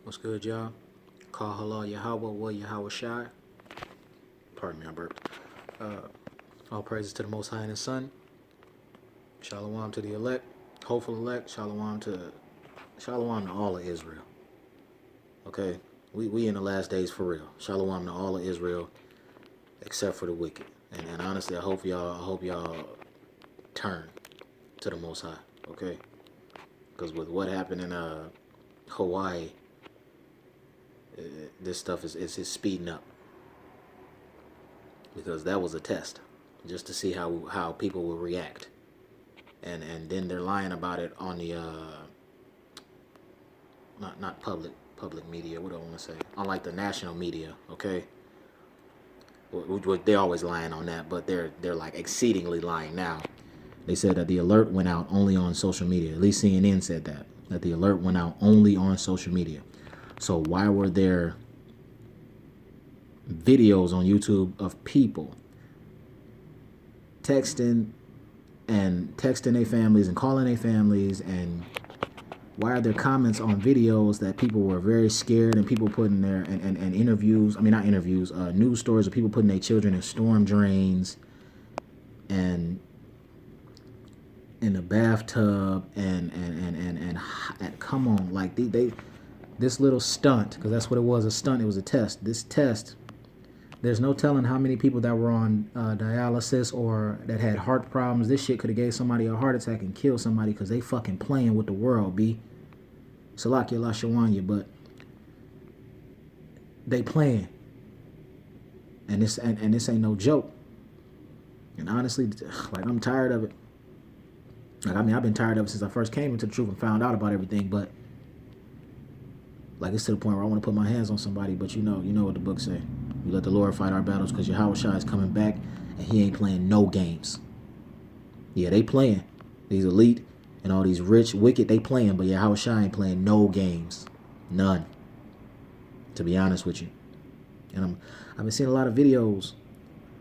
What's good, y'all? Kahala Yahweh wa Yahweh Shai. Pardon me, I burped. All praises to the Most High and His Son. Shalom to the elect, hopeful elect. Shalom to all of Israel. Okay, we in the last days for real. Shalom to all of Israel, except for the wicked. And honestly, I hope y'all turn to the Most High. Okay, because with what happened in Hawaii, this stuff is speeding up. Because that was a test, just to see how people will react, and then they're lying about it on the not public media. What do I want to say? On like the national media, okay? They're always lying on that, but they're like exceedingly lying now. They said that the alert went out only on social media. At least CNN said that the alert went out only on social media. So why were there videos on YouTube of people texting their families and calling their families, and why are there comments on videos that people were very scared, and people putting their and interviews, I mean not interviews, news stories of people putting their children in storm drains and in a bathtub and come on, like they this little stunt, because that's what it was, a stunt. It was a test. This test, there's no telling how many people that were on dialysis or that had heart problems. This shit could have gave somebody a heart attack and killed somebody because they fucking playing with the world, B. Salakia La Shawanya, but they playing. And this ain't no joke. And honestly, like, I'm tired of it. Like, I mean, I've been tired of it since I first came into the truth and found out about everything, but like, it's to the point where I want to put my hands on somebody, but you know what the book say. You let the Lord fight our battles, because Yahweh Shai is coming back and he ain't playing no games. Yeah, they playing. These elite and all these rich, wicked, they playing, but Yahweh Shai ain't playing no games. None. To be honest with you. And I've been seeing a lot of videos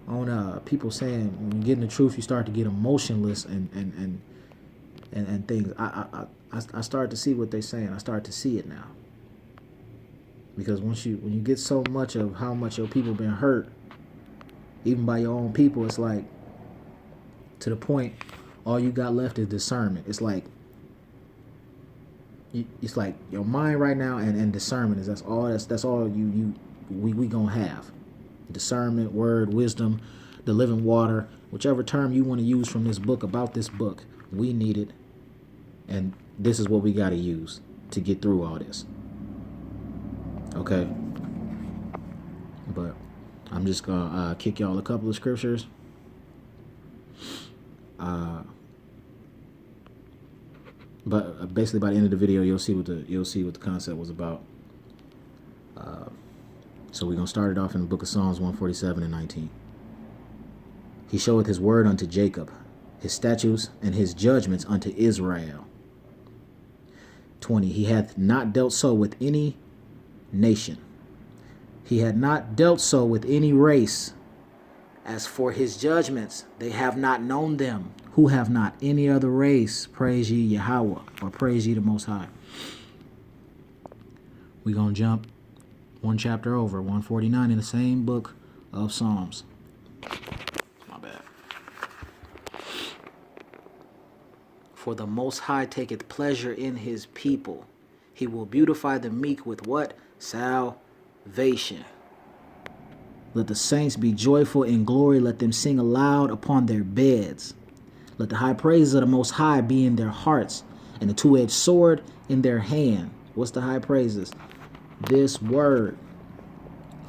on people saying when you get in the truth, you start to get emotionless and things. I start to see what they're saying. I start to see it now. Because when you get so much of how much your people been hurt, even by your own people, it's like, to the point, all you got left is discernment. It's like your mind right now and discernment is that's all we gonna have. Discernment, word, wisdom, the living water, whichever term you want to use from this book, about this book, we need it, and this is what we got to use to get through all this. Okay, but I'm just gonna kick y'all a couple of scriptures. But basically, by the end of the video, you'll see what the concept was about. So we're gonna start it off in the book of Psalms 147 and 19. He showeth his word unto Jacob, his statutes and his judgments unto Israel. 20. He hath not dealt so with any nation. He had not dealt so with any race. As for his judgments, they have not known them. Who have not? Any other race. Praise ye Yahweh, or praise ye the Most High. We're going to jump one chapter over, 149 in the same book of Psalms. My bad. For the Most High taketh pleasure in his people. He will beautify the meek with what? Salvation. Let the saints be joyful in glory. Let them sing aloud upon their beds. Let the high praises of the Most High be in their hearts, and a two-edged sword in their hand. What's the high praises? This word,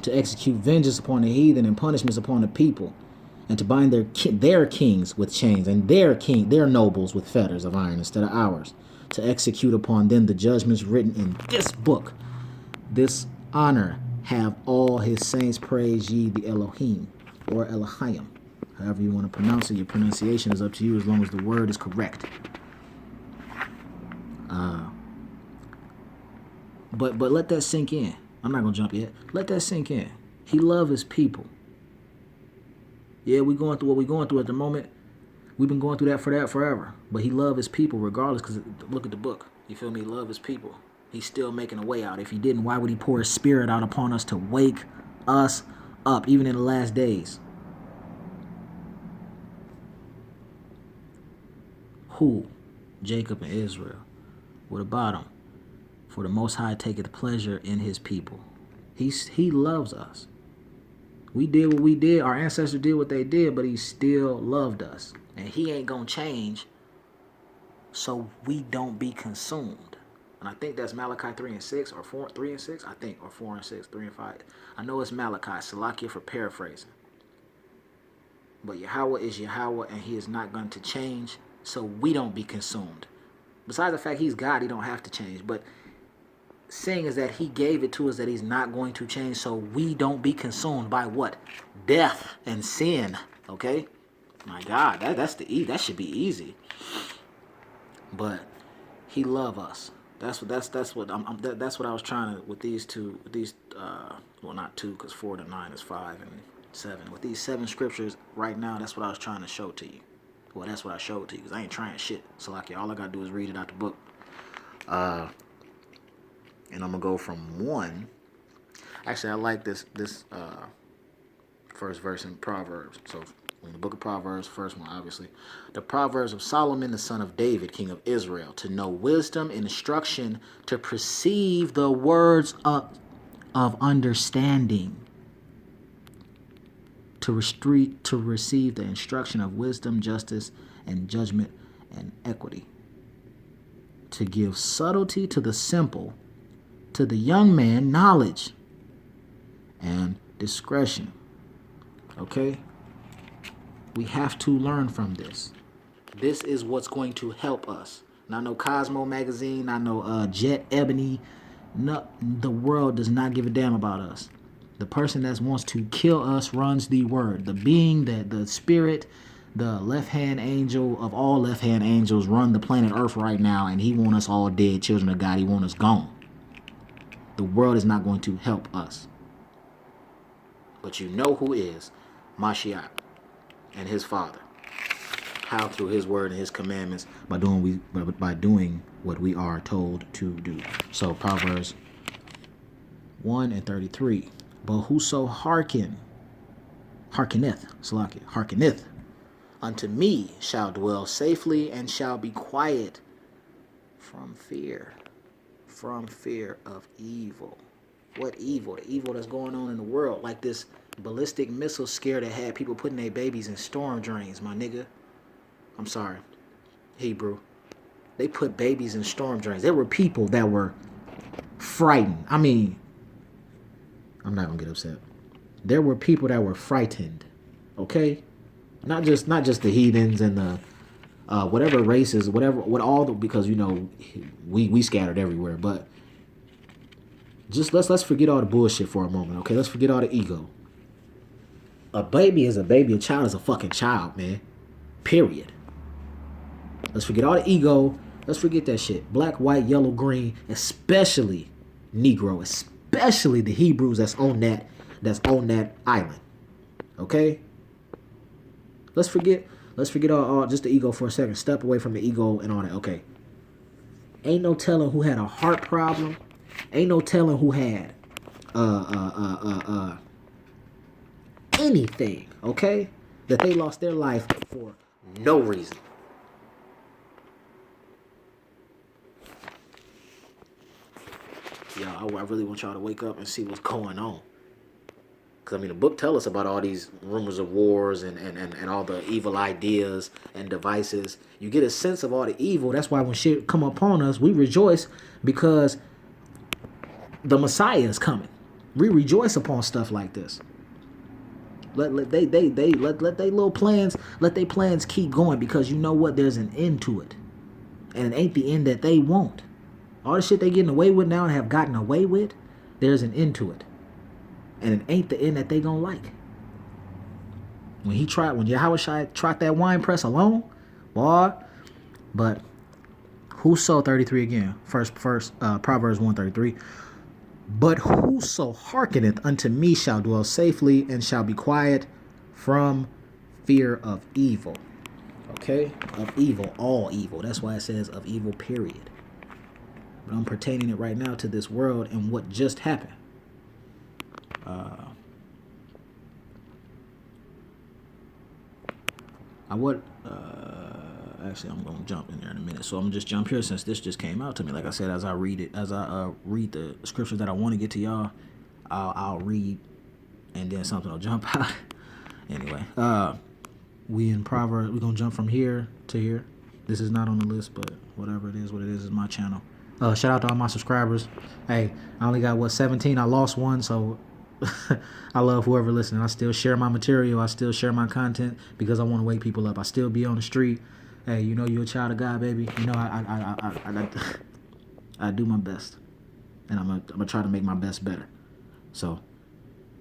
to execute vengeance upon the heathen and punishments upon the people, and to bind their kings with chains, and their nobles with fetters of iron instead of ours, to execute upon them the judgments written in this book. This honor have all his saints. Praise ye the Elohim, or Elohim. However you want to pronounce it, your pronunciation is up to you as long as the word is correct. But let that sink in. I'm not going to jump yet. Let that sink in. He loves his people. Yeah, we're going through what we're going through at the moment. We've been going through that forever. But he loves his people regardless, because look at the book. You feel me? He loves his people. He's still making a way out. If he didn't, why would he pour his spirit out upon us to wake us up, even in the last days? Who? Jacob and Israel. What about him? For the Most High taketh pleasure in his people. He loves us. We did what we did. Our ancestors did what they did, but he still loved us. And he ain't going to change so we don't be consumed. And I think that's Malachi 3 and 6, or 4, 3 and 6, I think, or 4 and 6, 3 and 5. I know it's Malachi, Salakia for paraphrasing. But Yahweh is Yahweh, and he is not going to change so we don't be consumed. Besides the fact he's God, he don't have to change. But saying is that he gave it to us that he's not going to change so we don't be consumed by what? Death and sin. Okay? My God, that should be easy. But he love us. That's what I was trying to with these two. Well, not two, because 4 to 9 is 5 and 7. With these 7 scriptures right now, that's what I was trying to show to you. Well, that's what I showed to you, because I ain't trying shit. So like, all I gotta do is read it out the book. And I'm gonna go from 1. Actually, I like this first verse in Proverbs. So in the book of Proverbs, first one, obviously. The Proverbs of Solomon, the son of David, king of Israel, to know wisdom and instruction, to perceive the words of understanding, to receive the instruction of wisdom, justice, and judgment, and equity, to give subtlety to the simple, to the young man knowledge and discretion. Okay? We have to learn from this. This is what's going to help us. Not no Cosmo magazine, not no Jet Ebony. No, the world does not give a damn about us. The person that wants to kill us runs the word. The being, that the spirit, the left-hand angel of all left-hand angels run the planet Earth right now, and he want us all dead, children of God. He want us gone. The world is not going to help us. But you know who is Mashiach and his Father. How? Through his word and his commandments, by doing what we are told to do. So Proverbs 1 and 33. But whoso hearkeneth unto me shall dwell safely and shall be quiet from fear of evil. What evil? The evil that's going on in the world, like this ballistic missile scare that had people putting their babies in storm drains, my nigga. I'm sorry, Hebrew. They put babies in storm drains. There were people that were frightened. I mean, I'm not gonna get upset. There were people that were frightened. Okay, not just the heathens and the whatever races, because we scattered everywhere. But just let's forget all the bullshit for a moment. Okay, let's forget all the ego. A baby is a baby. A child is a fucking child, man. Period. Let's forget all the ego. Let's forget that shit. Black, white, yellow, green, especially Negro, especially the Hebrews that's on that island. Okay? Let's forget all just the ego for a second. Step away from the ego and all that. Okay. Ain't no telling who had a heart problem. Ain't no telling who had anything, okay? That they lost their life for no reason. Y'all, I really want y'all to wake up and see what's going on. Because, I mean, the book tells us about all these rumors of wars and all the evil ideas and devices. You get a sense of all the evil. That's why when shit come upon us, we rejoice because the Messiah is coming. We rejoice upon stuff like this. Let they little plans, let their plans keep going, because you know what? There's an end to it. And it ain't the end that they want. All the shit they getting away with now and have gotten away with, there's an end to it. And it ain't the end that they gonna like. When Yahweh tried that wine press alone, boy. But whoso, 33 again, first Proverbs 1:33. But whoso hearkeneth unto me shall dwell safely and shall be quiet from fear of evil. Okay? Of evil, all evil. That's why it says of evil, period. but I'm pertaining it right now to this world and what just happened. Actually, I'm gonna jump in there in a minute. So I'm gonna just jump here since this just came out to me. Like I said, as I read it, as I read the scriptures that I want to get to y'all, I'll read, and then something will jump out. Anyway, we in Proverbs. We're gonna jump from here to here. This is not on the list, but whatever it is, what it is my channel. Shout out to all my subscribers. Hey, I only got 17. I lost one, so I love whoever listening. I still share my material. I still share my content because I want to wake people up. I still be on the street. Hey, you know you're a child of God, baby. You know I do my best, and I'm gonna try to make my best better. So,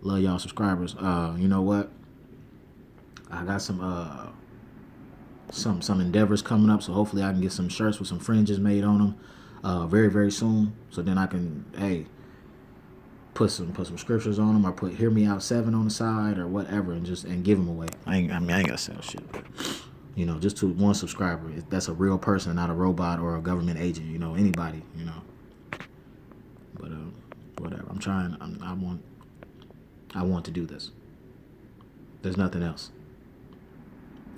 love y'all subscribers. You know what? I got some endeavors coming up, so hopefully I can get some shirts with some fringes made on them very, very soon. So then I can put some scriptures on them, or put "Hear Me Out 7" on the side or whatever, and give them away. I ain't gotta sell shit, but just to one subscriber. That's a real person, not a robot or a government agent. Anybody. But whatever. I'm trying. I want to do this. There's nothing else.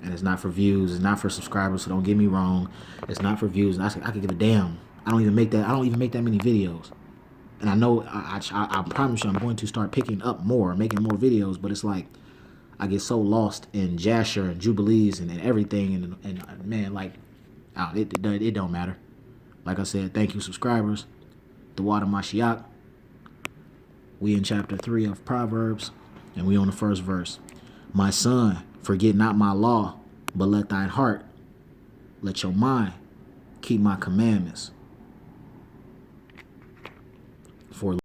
And it's not for views. It's not for subscribers. So don't get me wrong. It's not for views. I could give a damn. I don't even make that many videos. And I know I promise you I'm going to start picking up more, making more videos. But it's like I get so lost in Jasher and Jubilees and everything. And man, like, it don't matter. Like I said, thank you, subscribers. The Water Mashiach. We in chapter 3 of Proverbs. And we on the first verse. My son, forget not my law, but let your mind keep my commandments. For